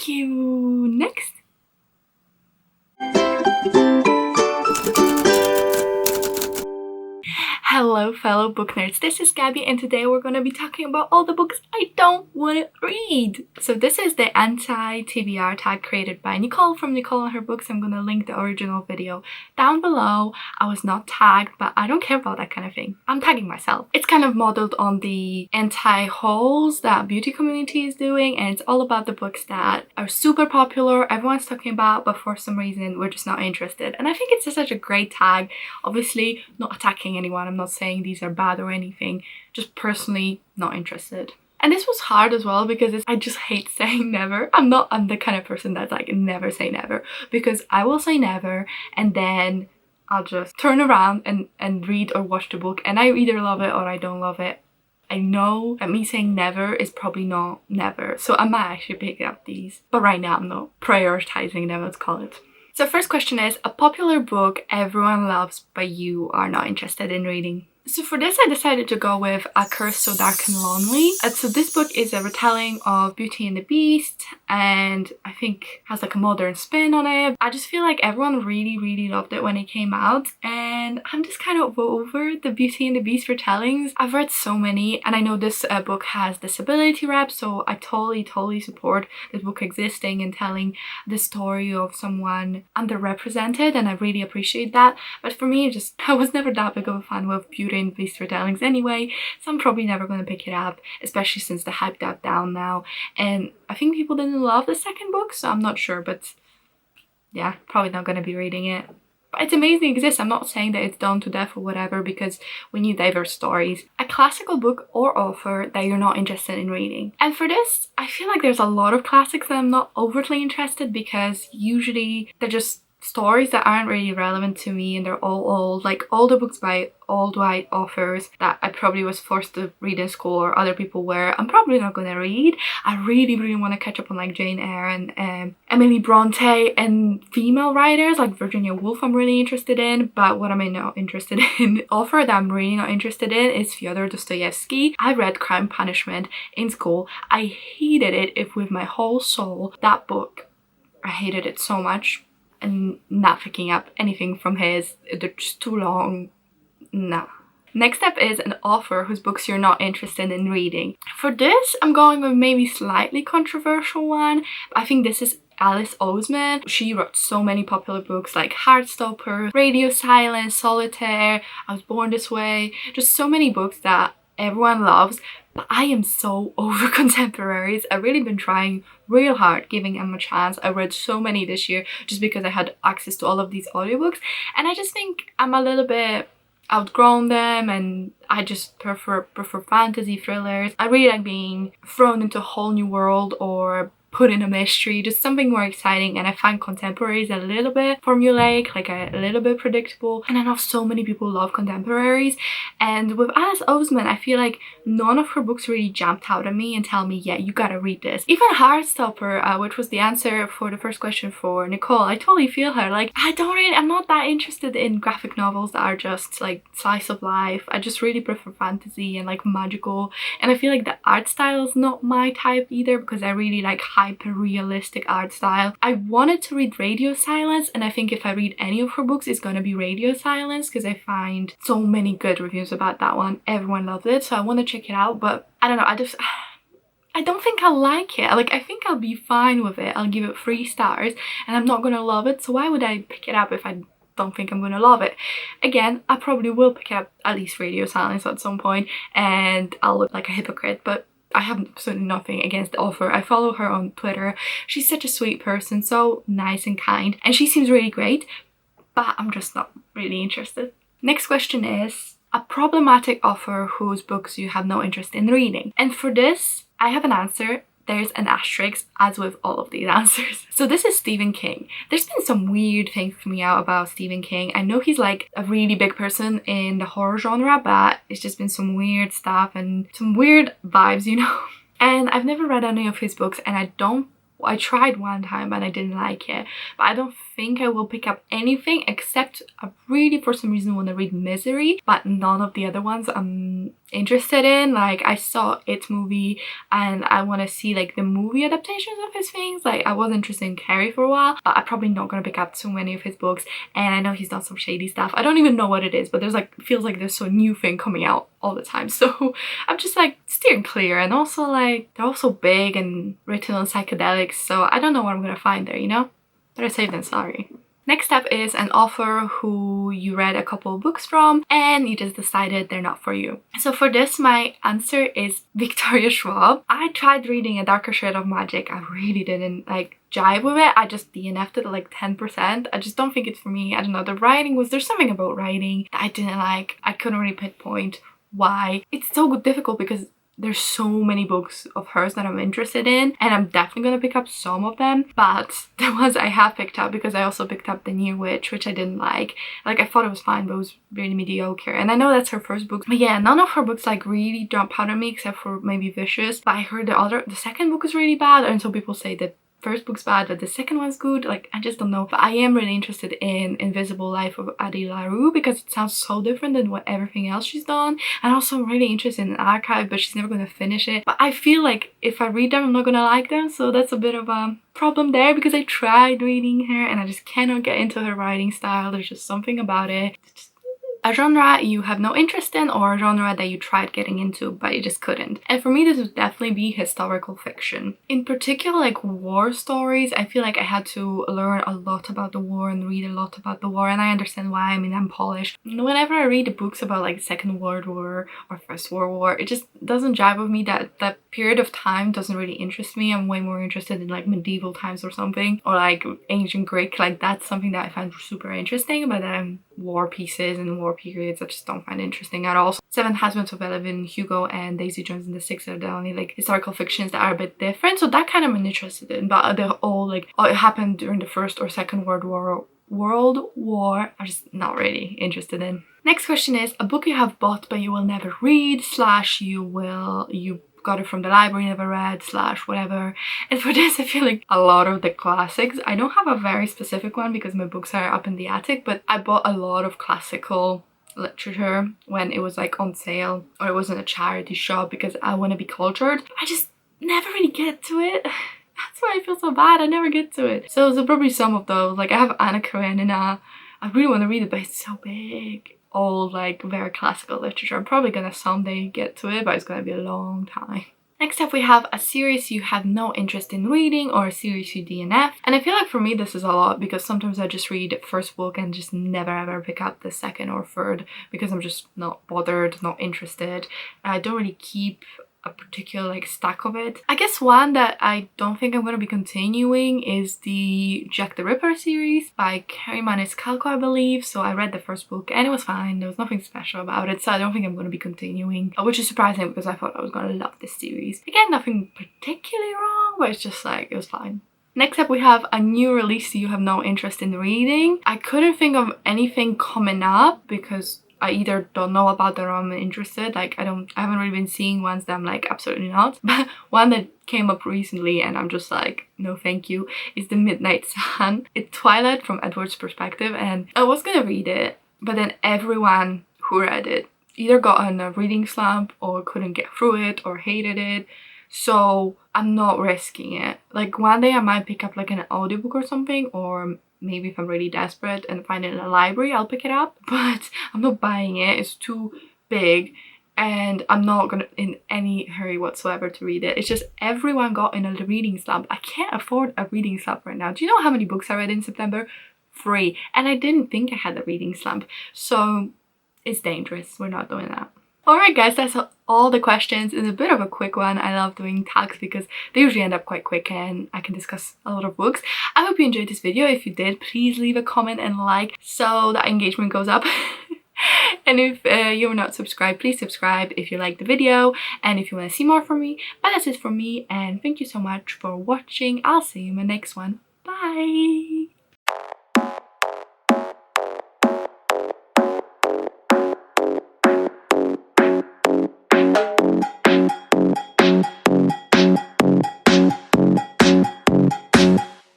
Thank you. Next. Hello fellow book nerds, this is Gabby and today we're going to be talking about all the books I don't want to read. So this is the anti-TBR tag created by Nicole from Nicole and her books. I'm going to link the original video down below. I was not tagged, but I don't care about that kind of thing. I'm tagging myself. It's kind of modeled on the anti-hauls that beauty community is doing, and it's all about the books that are super popular, everyone's talking about, but for some reason we're just not interested. And I think it's just such a great tag. Obviously not attacking anyone, I'm not saying these are bad or anything, just personally not interested. And this was hard as well because I just hate saying never. I'm the kind of person that's like never say never, because I will say never and then I'll just turn around and read or watch the book and I either love it or I don't love it. I know that me saying never is probably not never, so I might actually pick up these, but right now I'm not prioritizing them, let's call it. So first question is, a popular book everyone loves but you are not interested in reading. So for this I decided to go with A Curse So Dark and Lonely. So this book is a retelling of Beauty and the Beast and I think has like a modern spin on it. I just feel like everyone really loved it when it came out and I'm just kind of over the Beauty and the Beast retellings. I've read so many and I know this book has disability rep, so I totally support this book existing and telling the story of someone underrepresented, and I really appreciate that. But for me, I was never that big of a fan of Beauty and Beast retellings anyway, so I'm probably never going to pick it up, especially since the hype died down now. And I think people didn't love the second book, so I'm not sure, but yeah, probably not going to be reading it. But it's amazing it exists. I'm not saying that it's done to death or whatever, because we need diverse stories. A classical book or author that you're not interested in reading. And for this, I feel like there's a lot of classics that I'm not overtly interested, because usually they're just stories that aren't really relevant to me and they're all old, like older books by old white authors that I probably was forced to read in school or other people were. I'm probably not going to read. I really want to catch up on like Jane Eyre and Emily Bronte and female writers like Virginia Woolf I'm really interested in, but what am I not interested in? Author that I'm really not interested in is Fyodor Dostoevsky. I read Crime Punishment in school. I hated it with my whole soul. That book, I hated it so much. And not picking up anything from his, they're just too long. Nah. Next up is an author whose books you're not interested in reading. For this, I'm going with maybe slightly controversial one. I think this is Alice Oseman. She wrote so many popular books like Heartstopper, Radio Silence, Solitaire, I Was Born This Way, just so many books that everyone loves. But I am so over contemporaries. I've really been trying real hard giving them a chance. I read so many this year just because I had access to all of these audiobooks, and I just think I'm a little bit outgrown them and I just prefer fantasy thrillers. I really like being thrown into a whole new world or put in a mystery, just something more exciting. And I find contemporaries a little bit formulaic, like a little bit predictable, and I know so many people love contemporaries. And with Alice Oseman, I feel like none of her books really jumped out at me and tell me, yeah, you gotta read this. Even Heartstopper, which was the answer for the first question for Nicole, I totally feel her. Like, I'm not that interested in graphic novels that are just like slice of life. I just really prefer fantasy and like magical, and I feel like the art style is not my type either, because I really like hyper realistic art style. I wanted to read Radio Silence, and I think if I read any of her books it's gonna be Radio Silence, because I find so many good reviews about that one. Everyone loves it, so I want to check it out. But I don't know, I don't think I'll like it. Like, I think I'll be fine with it. I'll give it 3 stars and I'm not gonna love it, so why would I pick it up if I don't think I'm gonna love it? Again, I probably will pick up at least Radio Silence at some point and I'll look like a hypocrite, but I have absolutely nothing against the author. I follow her on Twitter. She's such a sweet person, so nice and kind, and she seems really great, but I'm just not really interested. Next question is a problematic author whose books you have no interest in reading. And for this, I have an answer. There's an asterisk, as with all of these answers. So this is Stephen King. There's been some weird things coming out about Stephen King. I know he's like a really big person in the horror genre, but it's just been some weird stuff and some weird vibes, you know? And I've never read any of his books, and I tried one time and I didn't like it, but I don't think I will pick up anything except I really for some reason want to read Misery, but none of the other ones I'm interested in. Like, I saw It movie and I want to see like the movie adaptations of his things. Like, I was interested in Carrie for a while, but I'm probably not gonna pick up too many of his books. And I know he's done some shady stuff. I don't even know what it is, but there's like, feels like there's some new thing coming out all the time. So I'm just like steering clear. And also like, they're also big and written on psychedelics, so I don't know what I'm gonna find there, you know? Better safe than sorry. Next up is an author who you read a couple of books from and you just decided they're not for you. So for this, my answer is Victoria Schwab. I tried reading A Darker Shade of Magic. I really didn't like jive with it. I just DNF'd it at like 10%. I just don't think it's for me. I don't know, the writing was, there's something about writing that I didn't like. I couldn't really pinpoint why. It's so difficult because there's so many books of hers that I'm interested in, and I'm definitely gonna pick up some of them, but the ones I have picked up, because I also picked up The New Witch, which I didn't like. Like, I thought it was fine, but it was really mediocre. And I know that's her first book, but yeah, none of her books like really jump out at me except for maybe Vicious. But I heard the second book is really bad, and some people say that first book's bad but the second one's good. Like, I just don't know. But I am really interested in Invisible Life of Addie LaRue because it sounds so different than what everything else she's done. And also I'm really interested in Archive, but she's never gonna finish it. But I feel like if I read them, I'm not gonna like them, so that's a bit of a problem there, because I tried reading her and I just cannot get into her writing style. There's just something about it. A genre you have no interest in, or a genre that you tried getting into but you just couldn't. And for me, this would definitely be historical fiction. In particular, like war stories. I feel like I had to learn a lot about the war and read a lot about the war, and I understand why. I mean, I'm Polish. Whenever I read books about like Second World War or First World War, it just doesn't jive with me. That period of time doesn't really interest me. I'm way more interested in like medieval times or something, or like ancient Greek. Like, that's something that I find super interesting, but war pieces and war periods I just don't find interesting at all. Seven Husbands of Evelyn Hugo and Daisy Jones and the Six are the only like historical fictions that are a bit different, so that kind of I'm interested in. But they're all like, oh, it happened during the First or Second World War, I'm just not really interested in. Next question is a book you have bought but you will never read, / you got it from the library, never read, / whatever. And for this, I feel like a lot of the classics. I don't have a very specific one because my books are up in the attic, but I bought a lot of classical literature when it was like on sale or it was in a charity shop because I want to be cultured. I just never really get to it. That's why I feel so bad. I never get to it. So there's probably some of those. Like, I have Anna Karenina. I really want to read it, but it's so big. Old, like, very classical literature. I'm probably gonna someday get to it, but it's gonna be a long time. Next up, we have a series you have no interest in reading or a series you DNF. And I feel like for me this is a lot because sometimes I just read the first book and just never ever pick up the second or third because I'm just not bothered, not interested. I don't really keep a particular like stack of it. I guess one that I don't think I'm going to be continuing is the Jack the Ripper series by Carrie Maniscalco, I believe. So I read the first book and it was fine. There was nothing special about it, so I don't think I'm going to be continuing, which is surprising because I thought I was going to love this series. Again, nothing particularly wrong, but it's just like, it was fine. Next up, we have a new release you have no interest in reading. I couldn't think of anything coming up because I either don't know about them or I'm interested. Like, I haven't really been seeing ones that I'm like, absolutely not. But one that came up recently and I'm just like, no thank you, is The Midnight Sun. It's Twilight from Edward's perspective, and I was gonna read it, but then everyone who read it either got on a reading slump or couldn't get through it or hated it. So I'm not risking it. Like, one day I might pick up like an audiobook or something, or maybe if I'm really desperate and find it in a library, I'll pick it up. But I'm not buying it. It's too big and I'm not gonna in any hurry whatsoever to read it. It's just everyone got in a reading slump. I can't afford a reading slump right now. Do you know how many books I read in September? 3. And I didn't think I had a reading slump. So it's dangerous. We're not doing that. Alright guys, that's all the questions. It's a bit of a quick one. I love doing tags because they usually end up quite quick and I can discuss a lot of books. I hope you enjoyed this video. If you did, please leave a comment and like so that engagement goes up. And if you're not subscribed, please subscribe if you like the video and if you want to see more from me. But that's it from me, and thank you so much for watching. I'll see you in my next one. Bye!